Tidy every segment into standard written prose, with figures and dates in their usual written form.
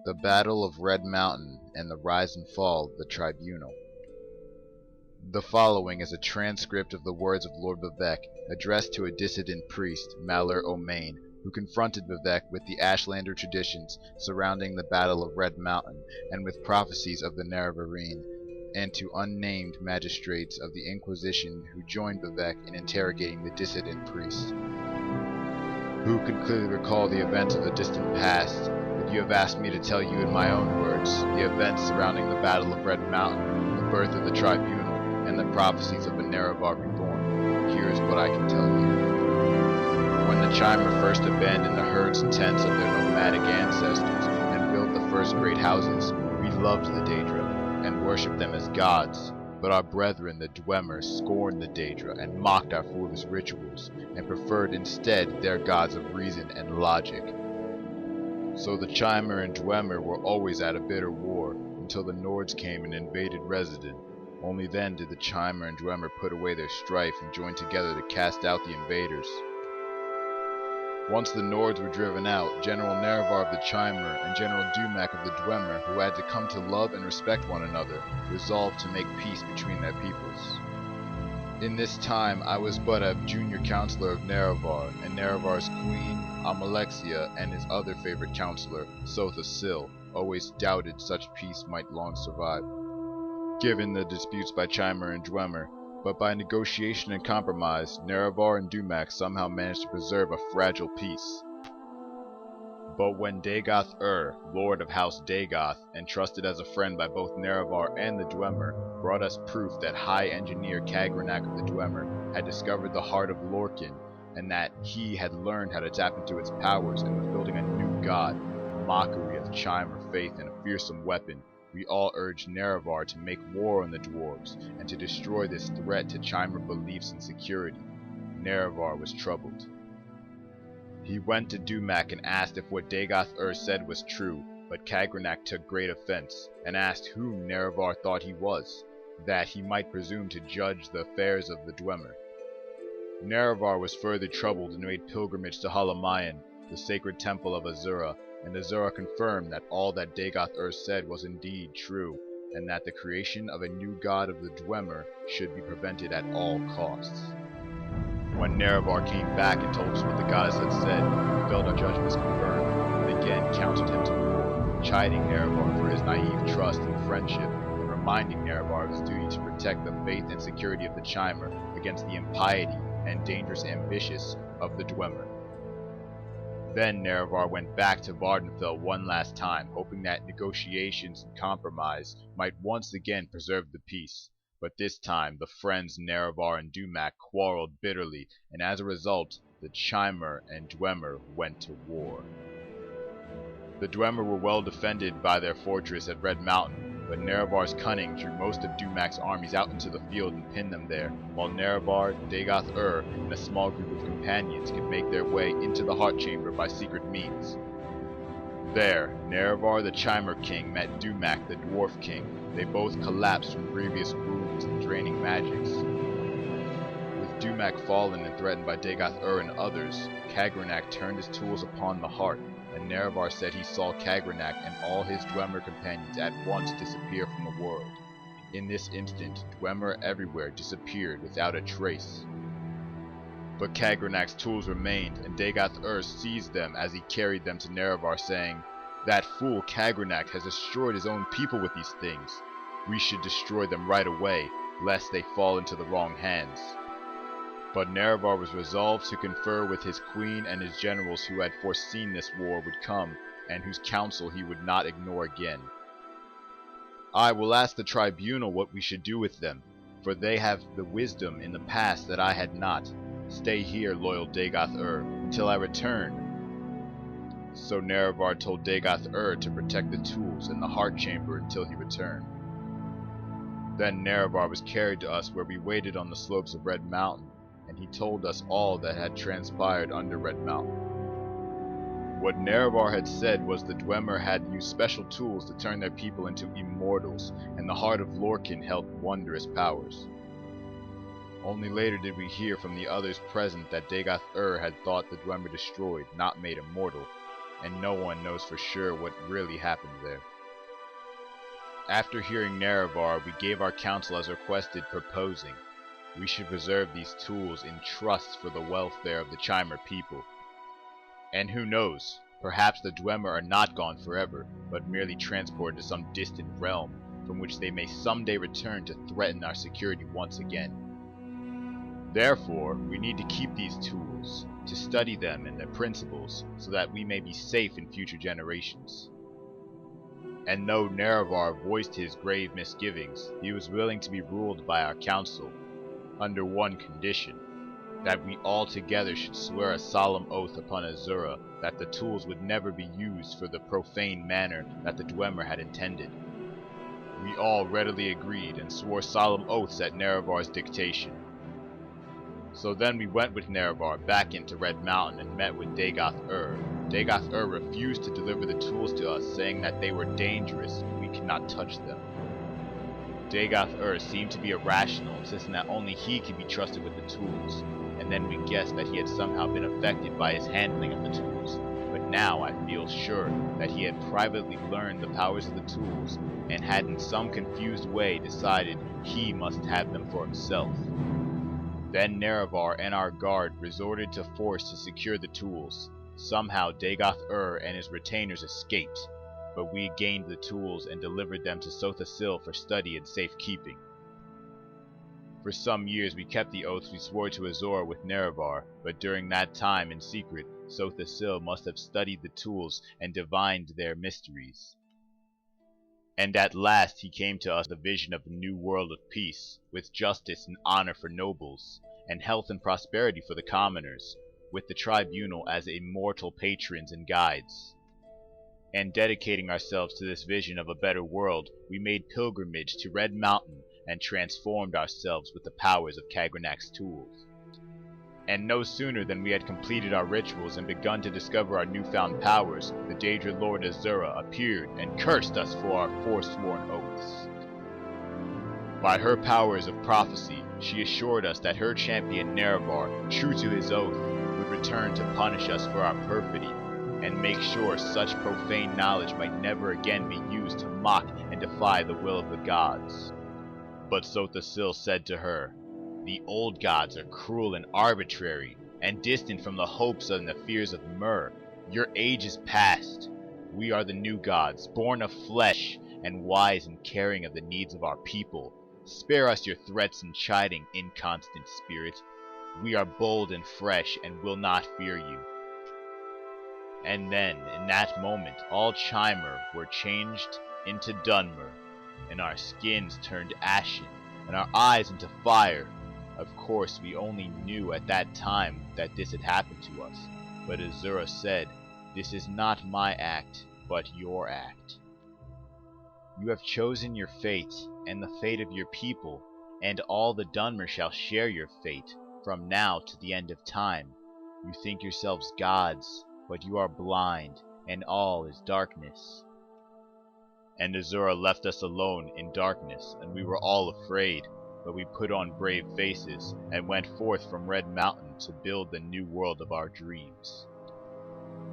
The Battle of Red Mountain and the Rise and Fall of the Tribunal. The following is a transcript of the words of Lord Vivek addressed to a dissident priest, Malor O'Main, who confronted Vivek with the Ashlander traditions surrounding the Battle of Red Mountain and with prophecies of the Nerevarine, and to unnamed magistrates of the Inquisition who joined Vivek in interrogating the dissident priest. Who can clearly recall the events of the distant past? But you have asked me to tell you in my own words the events surrounding the Battle of Red Mountain, the birth of the Tribunal, and the prophecies of a Nerevar reborn. Here is what I can tell you. When the Chimer first abandoned the herds and tents of their nomadic ancestors and built the first great houses, we loved the Daedra and worshipped them as gods. But our brethren the Dwemer scorned the Daedra and mocked our foolish rituals, and preferred instead their gods of reason and logic. So the Chimer and Dwemer were always at a bitter war, until the Nords came and invaded Resident. Only then did the Chimer and Dwemer put away their strife and join together to cast out the invaders. Once the Nords were driven out, General Nerevar of the Chimer and General Dumak of the Dwemer, who had to come to love and respect one another, resolved to make peace between their peoples. In this time I was but a junior counselor of Nerevar, and Nerevar's queen, Amalexia, and his other favorite counselor, Sotha Sil, always doubted such peace might long survive, given the disputes by Chimer and Dwemer. But by negotiation and compromise, Nerevar and Dumak somehow managed to preserve a fragile peace. But when Dagoth Lord of House Dagoth, and trusted as a friend by both Nerevar and the Dwemer, brought us proof that High Engineer Kagranak of the Dwemer had discovered the heart of Lorkin, and that he had learned how to tap into its powers and was building a new god, a mockery of Chimer faith and a fearsome weapon, we all urged Nerevar to make war on the dwarves and to destroy this threat to Chimer beliefs and security. Nerevar was troubled. He went to Dumak and asked if what Dagoth said was true, but Kagranak took great offense and asked whom Nerevar thought he was, that he might presume to judge the affairs of the Dwemer. Nerevar was further troubled and made pilgrimage to Halamayan, the sacred temple of Azura, and Azura confirmed that all that Dagoth said was indeed true, and that the creation of a new god of the Dwemer should be prevented at all costs. When Nerevar came back and told us what the goddess had said, we felt our judgment was confirmed, and again counseled him to war, chiding Nerevar for his naive trust and friendship, and reminding Nerevar of his duty to protect the faith and security of the Chimer against the impiety and dangerous ambitions of the Dwemer. Then Nerevar went back to Vardenfell one last time, hoping that negotiations and compromise might once again preserve the peace. But this time the friends Nerevar and Dumak quarreled bitterly, and as a result, the Chimer and Dwemer went to war. The Dwemer were well defended by their fortress at Red Mountain, but Nerevar's cunning drew most of Dumak's armies out into the field and pinned them there, while Nerevar, Dagoth and a small group of companions could make their way into the Heart Chamber by secret means. There, Nerevar the Chimer King met Dumak the Dwarf King. They both collapsed from previous wounds and draining magics. With Dumak fallen and threatened by Dagoth and others, Kagranak turned his tools upon the heart, and Nerevar said he saw Kagranak and all his Dwemer companions at once disappear from the world. In this instant, Dwemer everywhere disappeared without a trace. But Kagranak's tools remained, and Dagoth seized them as he carried them to Nerevar, saying, "That fool Kagranak has destroyed his own people with these things. We should destroy them right away, lest they fall into the wrong hands." But Nerevar was resolved to confer with his queen and his generals who had foreseen this war would come, and whose counsel he would not ignore again. "I will ask the Tribunal what we should do with them, for they have the wisdom in the past that I had not. Stay here, loyal Dagoth until I return." So Nerevar told Dagoth to protect the tools in the Heart Chamber until he returned. Then Nerevar was carried to us where we waited on the slopes of Red Mountain, and he told us all that had transpired under Red Mountain. What Nerevar had said was the Dwemer had used special tools to turn their people into immortals, and the heart of Lorkin held wondrous powers. Only later did we hear from the others present that Dagoth had thought the Dwemer destroyed, not made immortal. and no one knows for sure what really happened there. After hearing Nerevar, we gave our counsel as requested, proposing we should preserve these tools in trust for the welfare of the Chimer people. And who knows, perhaps the Dwemer are not gone forever, but merely transported to some distant realm, from which they may someday return to threaten our security once again. Therefore, we need to keep these tools, to study them and their principles, so that we may be safe in future generations. And though Nerevar voiced his grave misgivings, he was willing to be ruled by our council, under one condition, that we all together should swear a solemn oath upon Azura that the tools would never be used for the profane manner that the Dwemer had intended. We all readily agreed and swore solemn oaths at Nerevar's dictation. So then we went with Nerevar back into Red Mountain and met with Dagoth-Ur. Dagoth-Ur refused to deliver the tools to us, saying that they were dangerous and we could not touch them. Dagoth-Ur seemed to be irrational, insisting that only he could be trusted with the tools, and then we guessed that he had somehow been affected by his handling of the tools. But now I feel sure that he had privately learned the powers of the tools, and had in some confused way decided he must have them for himself. Then Nerevar and our guard resorted to force to secure the tools. Somehow Dagoth-Ur and his retainers escaped, but we gained the tools and delivered them to Sotha-Sil for study and safekeeping. For some years we kept the oaths we swore to Azor with Nerevar, but during that time in secret, Sotha-Sil must have studied the tools and divined their mysteries. And at last he came to us the vision of a new world of peace, with justice and honor for nobles, and health and prosperity for the commoners, with the Tribunal as immortal patrons and guides. And dedicating ourselves to this vision of a better world, we made pilgrimage to Red Mountain and transformed ourselves with the powers of Kagranak's tools. And no sooner than we had completed our rituals and begun to discover our newfound powers, the Daedra Lord Azura appeared and cursed us for our forsworn oaths. By her powers of prophecy, she assured us that her champion Nerevar, true to his oath, would return to punish us for our perfidy, and make sure such profane knowledge might never again be used to mock and defy the will of the gods. But Sotha-Sil said to her, "The old gods are cruel and arbitrary, and distant from the hopes and the fears of Myrrh. Your age is past. We are the new gods, born of flesh, and wise and caring of the needs of our people. Spare us your threats and chiding, inconstant spirit. We are bold and fresh, and will not fear you." And then, in that moment, all Chimer were changed into Dunmer, and our skins turned ashen, and our eyes into fire. Of course, we only knew at that time that this had happened to us, but Azura said, "This is not my act, but your act. You have chosen your fate, and the fate of your people, and all the Dunmer shall share your fate, from now to the end of time. You think yourselves gods, but you are blind, and all is darkness." And Azura left us alone in darkness, and we were all afraid, but we put on brave faces, and went forth from Red Mountain to build the new world of our dreams.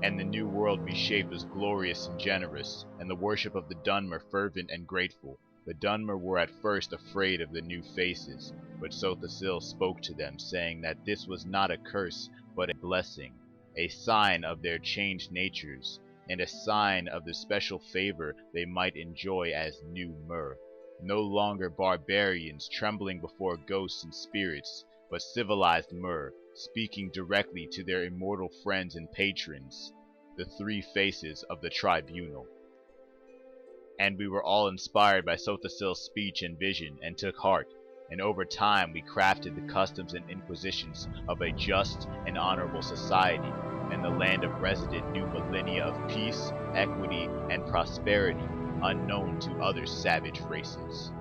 And the new world we shaped was glorious and generous, and the worship of the Dunmer fervent and grateful. The Dunmer were at first afraid of the new faces, but Sotha-Sil spoke to them, saying that this was not a curse, but a blessing, a sign of their changed natures, and a sign of the special favor they might enjoy as new Myrrh. No longer barbarians trembling before ghosts and spirits, but civilized Myrrh, speaking directly to their immortal friends and patrons, the three faces of the Tribunal. And we were all inspired by Sotha-Sil's speech and vision, and took heart, and over time we crafted the customs and inquisitions of a just and honorable society, and the land of resident new millennia of peace, equity, and prosperity, unknown to other savage races.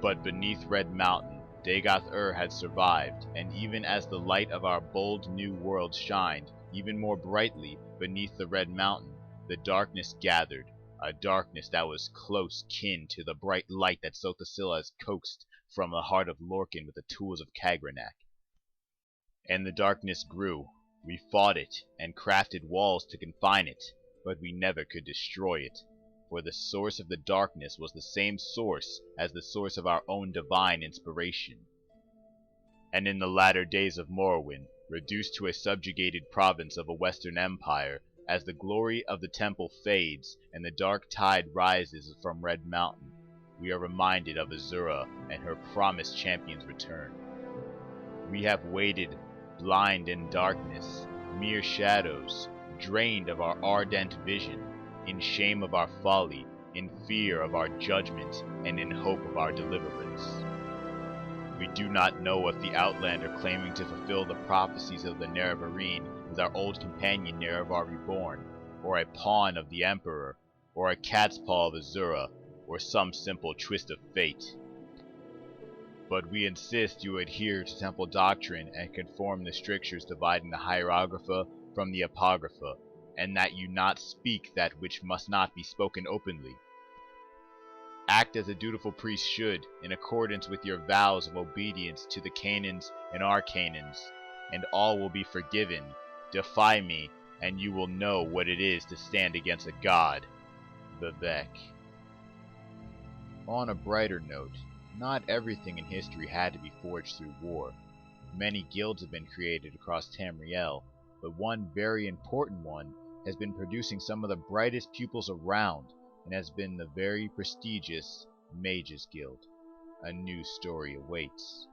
But beneath Red Mountain, Dagoth-Ur had survived, and even as the light of our bold new world shined even more brightly beneath the Red Mountain, the darkness gathered, a darkness that was close kin to the bright light that Sotha-Sil has coaxed from the heart of Lorkhan with the tools of Kagranak. And the darkness grew, We fought it, and crafted walls to confine it, but we never could destroy it, for the source of the darkness was the same source as the source of our own divine inspiration. And in the latter days of Morrowind, reduced to a subjugated province of a Western Empire, as the glory of the temple fades and the dark tide rises from Red Mountain, we are reminded of Azura and her promised champion's return. We have waited, blind in darkness, mere shadows, drained of our ardent vision, in shame of our folly, in fear of our judgment, and in hope of our deliverance. We do not know if the Outlander claiming to fulfill the prophecies of the Nerevarine is our old companion Nerevar Reborn, or a pawn of the Emperor, or a cat's paw of Azura, or some simple twist of fate. But we insist you adhere to temple doctrine and conform the strictures dividing the Hieroglypha from the Apocrypha, and that you not speak that which must not be spoken openly. Act as a dutiful priest should, in accordance with your vows of obedience to the canons and arcanons, and all will be forgiven. Defy me, and you will know what it is to stand against a god. Vivek. On a brighter note, not everything in history had to be forged through war. Many guilds have been created across Tamriel, but one very important one has been producing some of the brightest pupils around, and has been the very prestigious Mages Guild. A new story awaits.